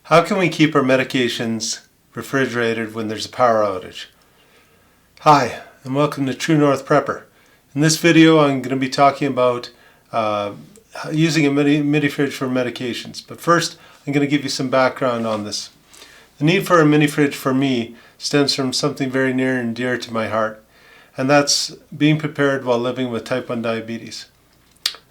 How can we keep our medications refrigerated when there's a power outage? Hi, and welcome to True North Prepper. In this video I'm going to be talking about using a mini fridge for medications. But first I'm going to give you some background on this. The need for a mini fridge for me stems from something very near and dear to my heart, and that's being prepared while living with type 1 diabetes.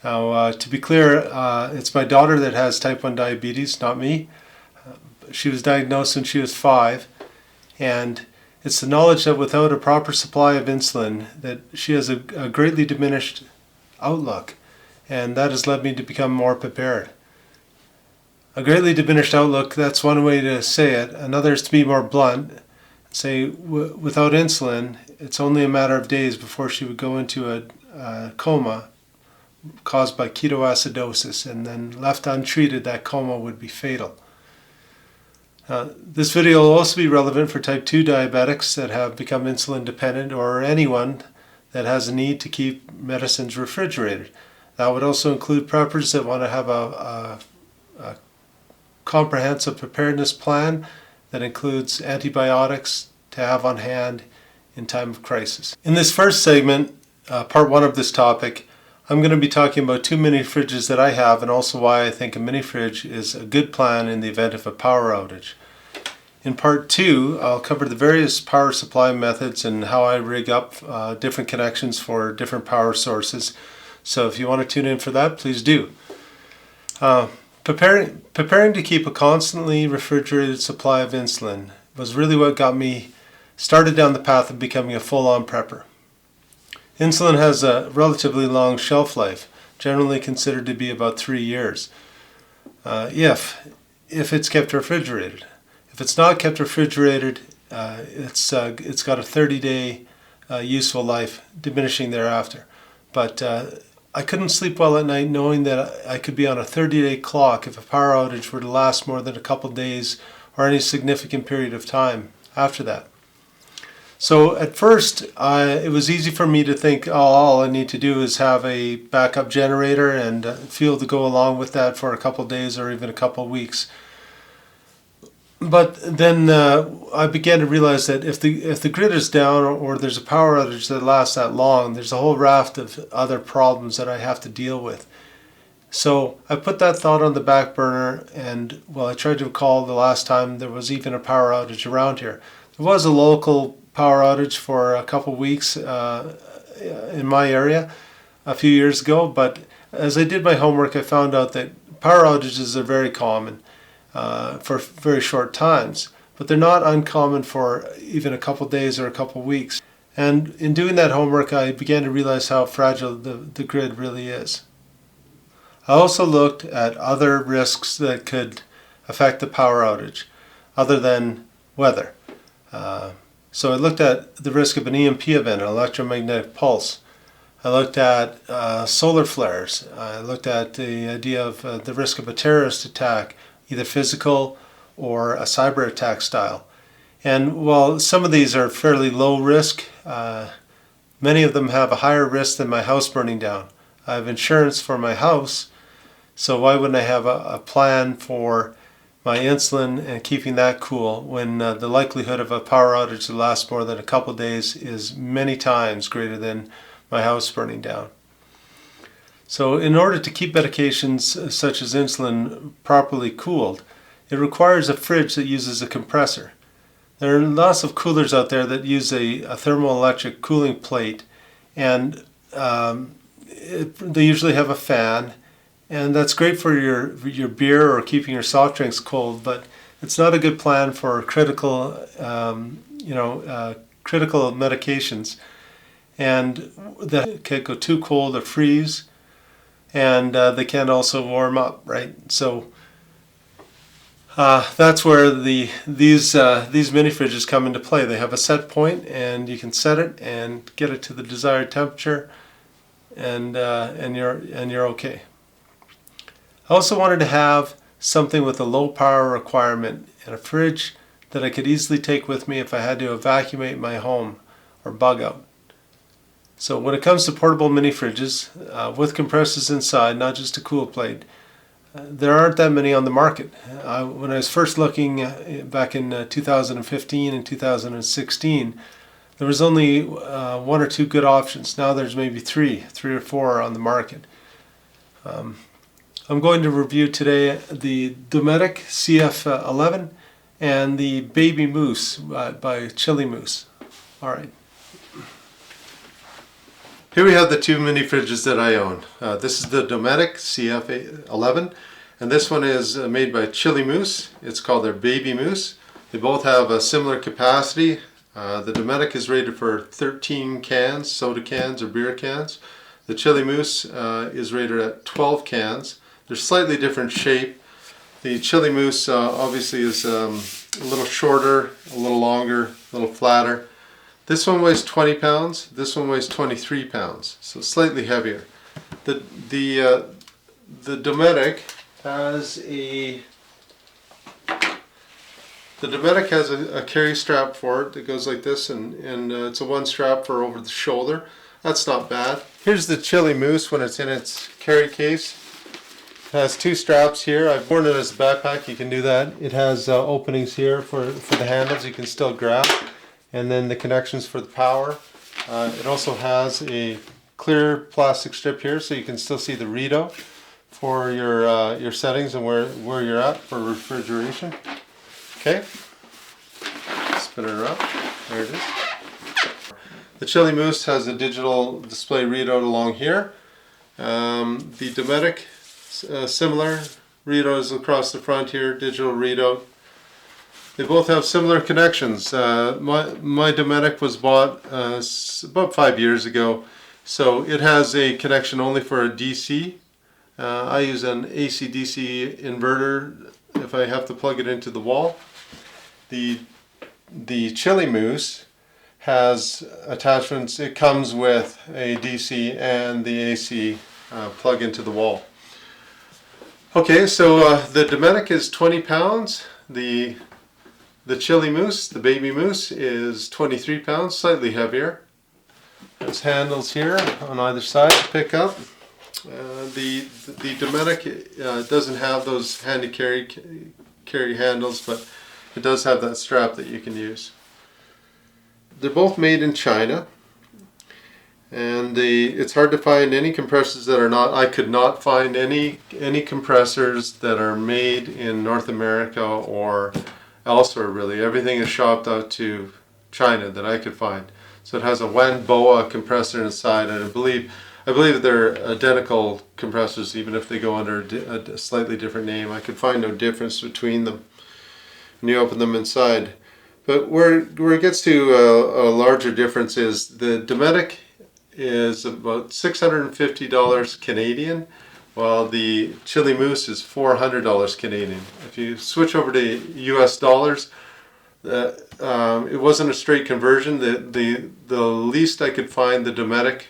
Now, to be clear, it's my daughter that has type 1 diabetes, not me. She was diagnosed when she was 5, and it's the knowledge that without a proper supply of insulin that she has a greatly diminished outlook, and that has led me to become more prepared. A greatly diminished outlook, that's one way to say it. Another is to be more blunt, say without insulin it's only a matter of days before she would go into a coma caused by ketoacidosis, and then left untreated that coma would be fatal. This video will also be relevant for type 2 diabetics that have become insulin dependent, or anyone that has a need to keep medicines refrigerated. That would also include preppers that want to have a comprehensive preparedness plan that includes antibiotics to have on hand in time of crisis. In this first segment, part 1 of this topic, I'm going to be talking about 2 mini fridges that I have, and also why I think a mini fridge is a good plan in the event of a power outage. In part 2, I'll cover the various power supply methods and how I rig up different connections for different power sources. So if you want to tune in for that, please do. Preparing to keep a constantly refrigerated supply of insulin was really what got me started down the path of becoming a full-on prepper. Insulin has a relatively long shelf life, generally considered to be about 3 years, if it's kept refrigerated. If it's not kept refrigerated, it's got a 30-day useful life, diminishing thereafter. But I couldn't sleep well at night knowing that I could be on a 30-day clock if a power outage were to last more than a couple days or any significant period of time after that. So at first, it was easy for me to think, all I need to do is have a backup generator and fuel to go along with that for a couple days or even a couple weeks. But then I began to realize that if the grid is down, or there's a power outage that lasts that long, there's a whole raft of other problems that I have to deal with. So I put that thought on the back burner, and I tried to recall the last time there was even a power outage around here. There was a local power outage for a couple weeks in my area a few years ago, but as I did my homework I found out that power outages are very common for very short times, but they're not uncommon for even a couple days or a couple weeks. And in doing that homework I began to realize how fragile the grid really is. I also looked at other risks that could affect the power outage other than weather. So I looked at the risk of an EMP event, an electromagnetic pulse. I looked at solar flares. I looked at the idea of the risk of a terrorist attack, either physical or a cyber attack style. And while some of these are fairly low risk, many of them have a higher risk than my house burning down. I have insurance for my house, so why wouldn't I have a plan for my insulin and keeping that cool when the likelihood of a power outage to last more than a couple days is many times greater than my house burning down. So in order to keep medications such as insulin properly cooled, it requires a fridge that uses a compressor. There are lots of coolers out there that use a thermoelectric cooling plate, and they usually have a fan. And that's great for your beer or keeping your soft drinks cold, but it's not a good plan for critical medications, and that can go too cold or freeze, and they can also warm up, right? So that's where these mini fridges come into play. They have a set point, and you can set it and get it to the desired temperature, and you're okay. I also wanted to have something with a low power requirement and a fridge that I could easily take with me if I had to evacuate my home or bug out. So when it comes to portable mini fridges with compressors inside, not just a cool plate, there aren't that many on the market. When I was first looking back in 2015 and 2016, there was only one or two good options. Now there's maybe three or four on the market. I'm going to review today the Dometic CF11 and the Baby Moose by Chili Moose. All right. Here we have the two mini fridges that I own. This is the Dometic CF11, and this one is made by Chili Moose. It's called their Baby Moose. They both have a similar capacity. The Dometic is rated for 13 cans, soda cans or beer cans. The Chili Moose is rated at 12 cans. They're slightly different shape. The Chili Moose obviously is a little shorter, a little longer, a little flatter. This one weighs 20 pounds, this one weighs 23 pounds, so slightly heavier. The Dometic has a carry strap for it that goes like this, and it's a one strap for over the shoulder. That's not bad. Here's the Chili Moose when it's in its carry case. It has two straps here. I've worn it as a backpack, you can do that. It has openings here for the handles you can still grab, and then the connections for the power. It also has a clear plastic strip here so you can still see the readout for your settings and where you're at for refrigeration. Okay, spin it around. There it is. The Chili Moose has a digital display readout along here. The Dometic, similar readouts across the front here, digital readout. They both have similar connections. My Dometic was bought about 5 years ago, so it has a connection only for a DC. I use an AC-DC inverter if I have to plug it into the wall. The Chili Moose has attachments. It comes with a DC and the AC plug into the wall. Okay, so the Dometic is 20 pounds. The Chili Moose, the Baby Moose, is 23 pounds, slightly heavier. There's handles here on either side to pick up. The Dometic doesn't have those handy carry handles, but it does have that strap that you can use. They're both made in China, and it's hard to find any compressors that are not. I could not find any compressors that are made in North America or elsewhere, really. Everything is shopped out to China that I could find. So it has a Wanboa compressor inside, and I believe they're identical compressors, even if they go under a slightly different name. I could find no difference between them when you open them inside. But where it gets to a larger difference is the Dometic is about $650 Canadian, while the Chili Moose is $400 Canadian. If you switch over to US dollars, it wasn't a straight conversion. The least I could find the Dometic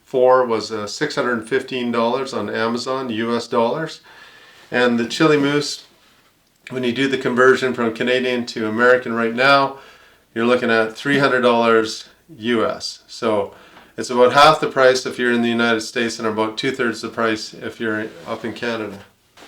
for was $615 on Amazon, US dollars. And the Chili Moose, when you do the conversion from Canadian to American right now, you're looking at $300 US. So it's about half the price if you're in the United States and about 2/3 the price if you're up in Canada.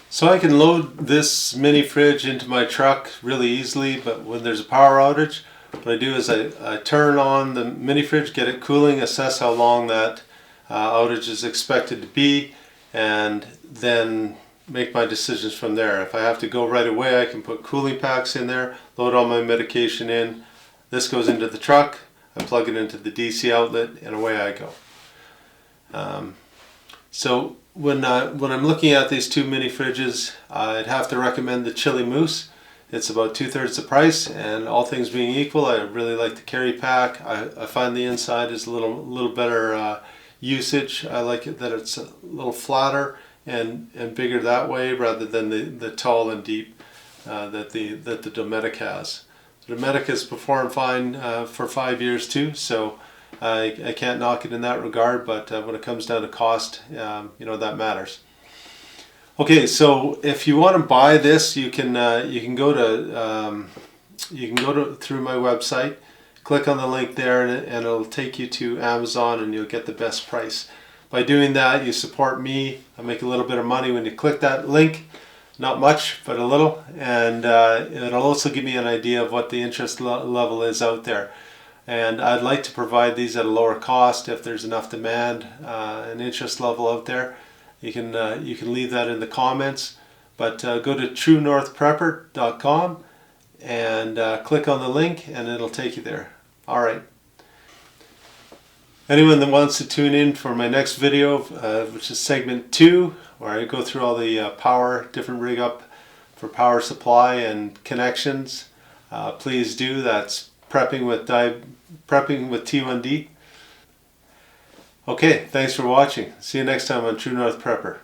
So I can load this mini fridge into my truck really easily, but when there's a power outage, what I do is I turn on the mini fridge, get it cooling, assess how long that outage is expected to be, and then make my decisions from there. If I have to go right away, I can put cooling packs in there, load all my medication in. This goes into the truck. I plug it into the DC outlet, and away I go. So when I'm looking at these two mini fridges, I'd have to recommend the Chili Moose. It's about 2/3 the price, and all things being equal, I really like the carry pack. I find the inside is a little better usage. I like it that it's a little flatter and bigger that way rather than the tall and deep that the Dometic has. The Dometic has performed fine for 5 years too, so I can't knock it in that regard. But when it comes down to cost, that matters. Okay, so if you want to buy this, you can go to through my website, click on the link there, and it'll take you to Amazon, and you'll get the best price. By doing that, you support me. I make a little bit of money when you click that link. Not much, but a little. And it'll also give me an idea of what the interest level is out there. And I'd like to provide these at a lower cost if there's enough demand, an interest level out there. You can leave that in the comments. But go to truenorthprepper.com and click on the link and it'll take you there. All right. Anyone that wants to tune in for my next video, which is segment 2, where I go through all the different rig up for power supply and connections, please do. That's prepping with T1D. Okay, thanks for watching. See you next time on True North Prepper.